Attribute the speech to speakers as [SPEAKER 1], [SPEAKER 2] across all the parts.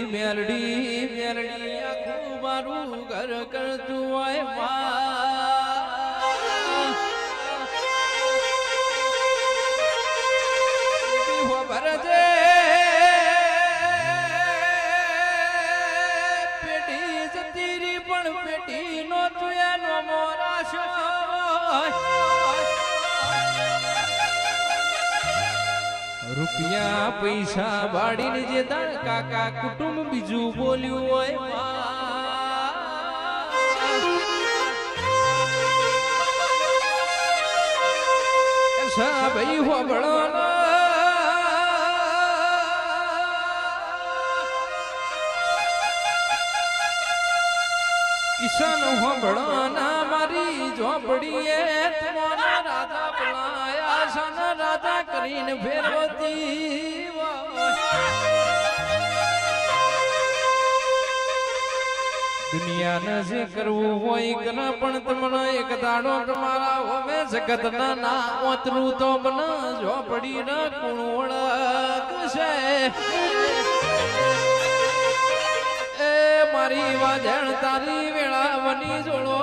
[SPEAKER 1] મેલડી મેલડી આખું મારું ઘર કરતું હોય ભરજે પેટી જતી રી પણ પેટી નો તું એનો મોરાશો રૂપિયા પૈસા વાડીને જે દાણ કાકા કુટુંબ બીજું બોલ્યું હોય ભાઈ હોબળો કિશન હોબળો ના મારી ઝોપડીએ તમારા રાજા બોલાયા સન રાજા કરીને ફેરવતી દુનિયાને જે કરવું હોય કના પણ તમને એક દાડો તમારા હોમે જગત ના ઓતરું તો બને ઝોપડી ના કુણ ઓળખશે એ મારી વાજણ તારી વેળા બની જોડો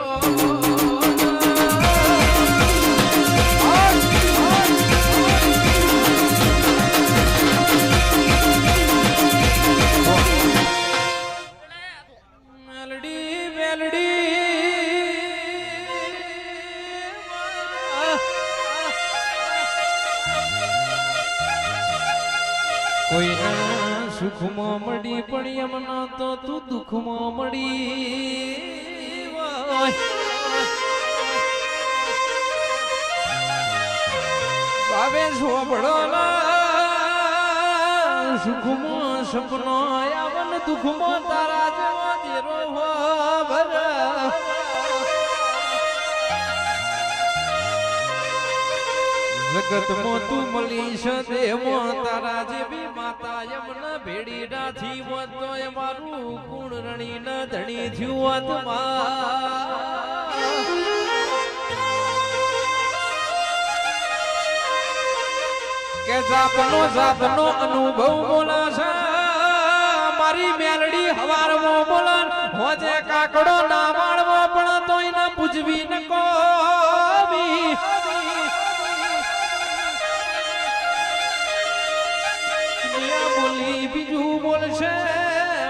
[SPEAKER 1] કોઈના સુખમાં મળી પણ એમના તો તું દુઃખમાં મળી બાબે સોબળો સુખમાં સપનો આવન દુઃખમાં તારા જેવો દેરો ભર જગતમાં તું મળીશ દેવમાં તારા જેવી માતા યમના ભેડી નાથી હોત તો એ મારું કુણ રણી ન ધણી થયું હોત કે જાતનો અનુભવ બોલાશે મારી મેલડી હવારમાં બોલાન હોજે કાકડો ના વાળવો પણ તોય ના પૂજવી ન કોવી બીજું બોલશે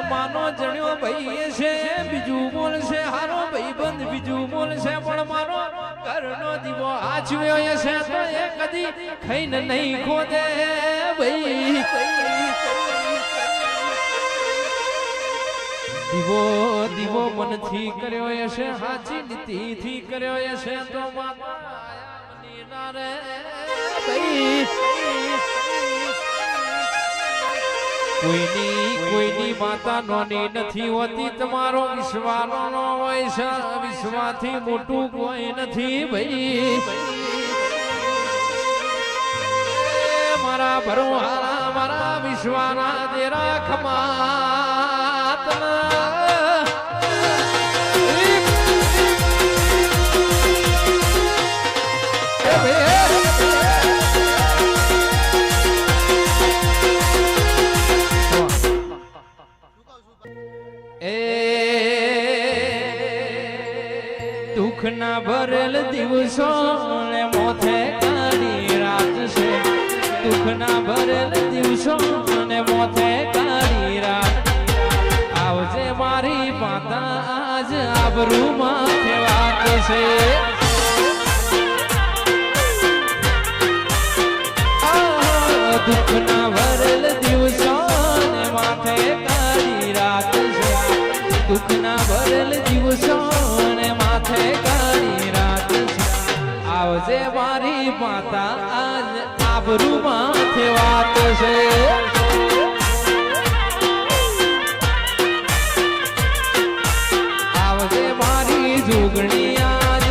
[SPEAKER 1] માનો જણ્યો ભાઈ છે બીજું બોલશે હારો ભાઈ બંધ બીજું બોલશે પણ મારો ઘરનો દીવો આચવ્યો છે તો એ કદી ખાઈને નહીં ખોદે ભાઈ દીવો દીવો મનથી કર્યો હશે હાચી નીતિથી કર્યો હશે તો માતા ના રે ભાઈ કોઈની માતા નોની નથી હોતી તમારો વિશ્વાનો નો હોય છે વિશ્વાથી મોટું કોઈ નથી ભાઈ મારા ભરવાના મારા વિશ્વાના દેરા ખમાત દુઃખના ભરેલ દિવસો ને મોથે કાઢી રાત છે દુઃખના ભરેલ દિવસો ને મોથે કાઢી રાત આવજે મારી માતા આજ આબરૂ માથે વાત છે દુઃખના ભરેલ દિવસો ને માથે કાઢી રાત છે દુઃખના ભરેલ દિવસો માથે કાળી રાત આવજે મારી માતા આજ આબરૂ માથે વાત છે આવજે મારી જોગણી આજ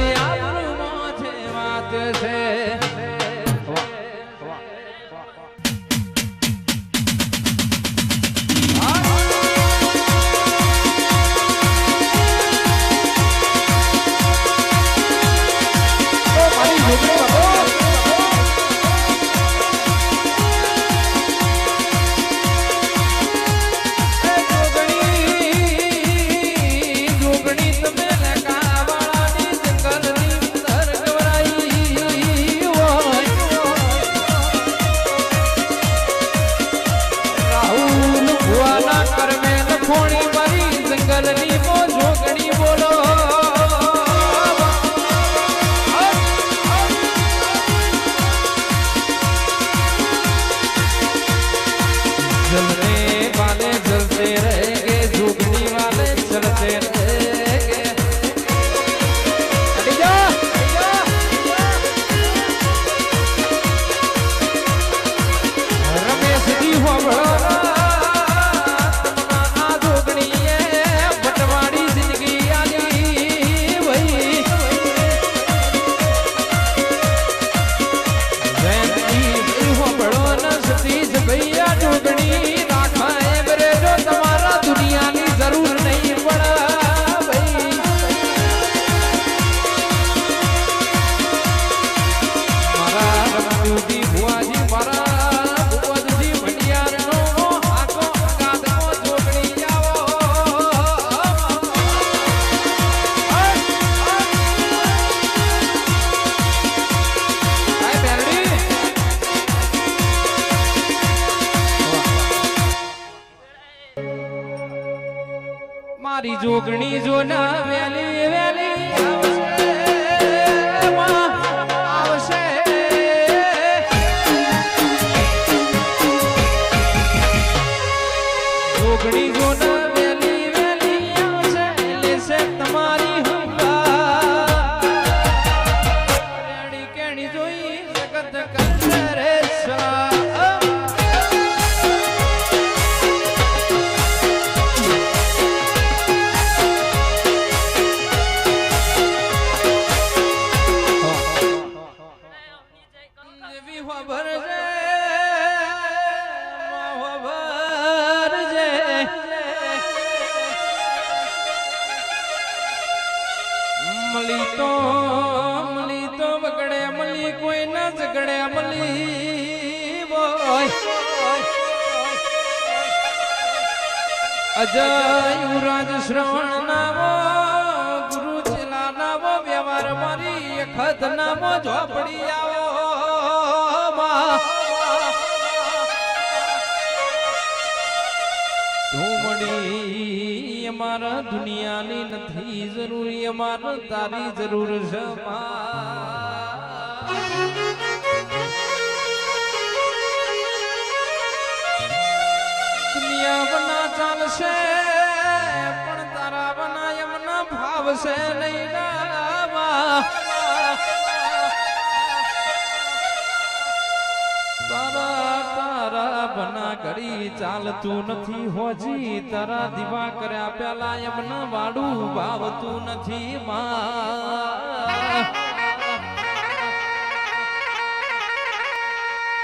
[SPEAKER 1] जलने वाले जलते रहेंगे, झुकने वाले चलते रहेंगे। रमेश जी हो बड़ा बटवाड़ी जिंदगी आली भाई जयंती हो बड़ो न सतीश भैया जोगणी राखा है मेरे जो तुम्हारा दुनिया की जरूर नहीं पड़ा भाई। मारा रमजू जी बुआ जी मारा मारी जोगणी जो ना वेली वेली आवशे जोगणी जो ना वेली वेली आवशे लेसे तुम्हारी हुंगा रेडी केणी जोई जगत कर रे सा मली तो बगड़े मली कोई न झगड़े मली बोय अजय युवराज श्रवण नामो गुरु चिला नामो व्यवहार मारी खत नामो झोपड़ी आओ અમારા દુનિયાની નથી જરૂરી અમારે તારી જરૂર છે દુનિયા બના ચાલશે પણ તારા બના એમના ભાવશે નહીં ના બના કરી ચાલતું નથી હોજી તારા દીવા કર્યા પેલા એમને વાડું ભાવતું નથી માં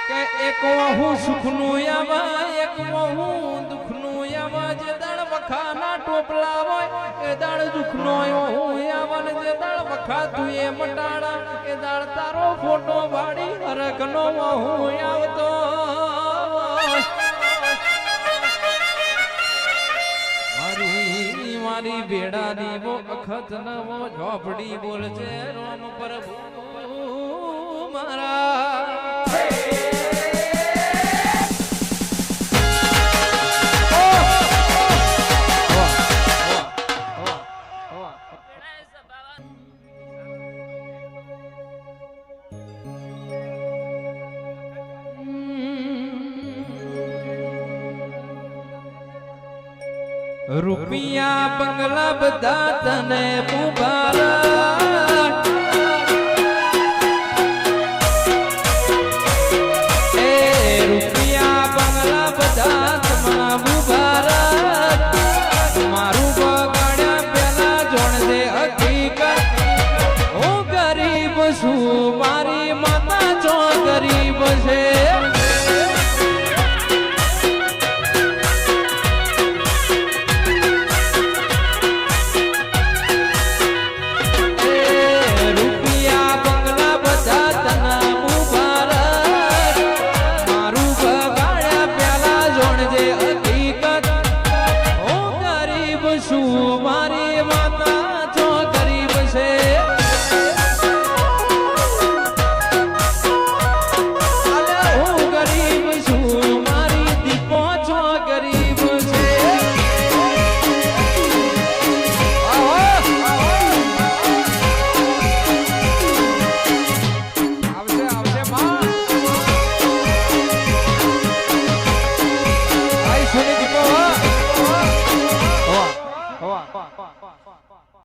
[SPEAKER 1] કે એક વહુ સુખનું આવા એક વહુ દુખનું આવા જે દાળ વખાના ટોપલા હોય એ દાળ દુખનો આવા ને જે દાળ વખાતું એ મટાડા એ દાળ તારો ફોટો વાડી હરકનો વહુ આવતો મારી બેડા દીવો અખત નવો ઝોપડી બોલજે રોમ પ્રભુ મારા રૂપિયા બંગલા બધા તને મુબારક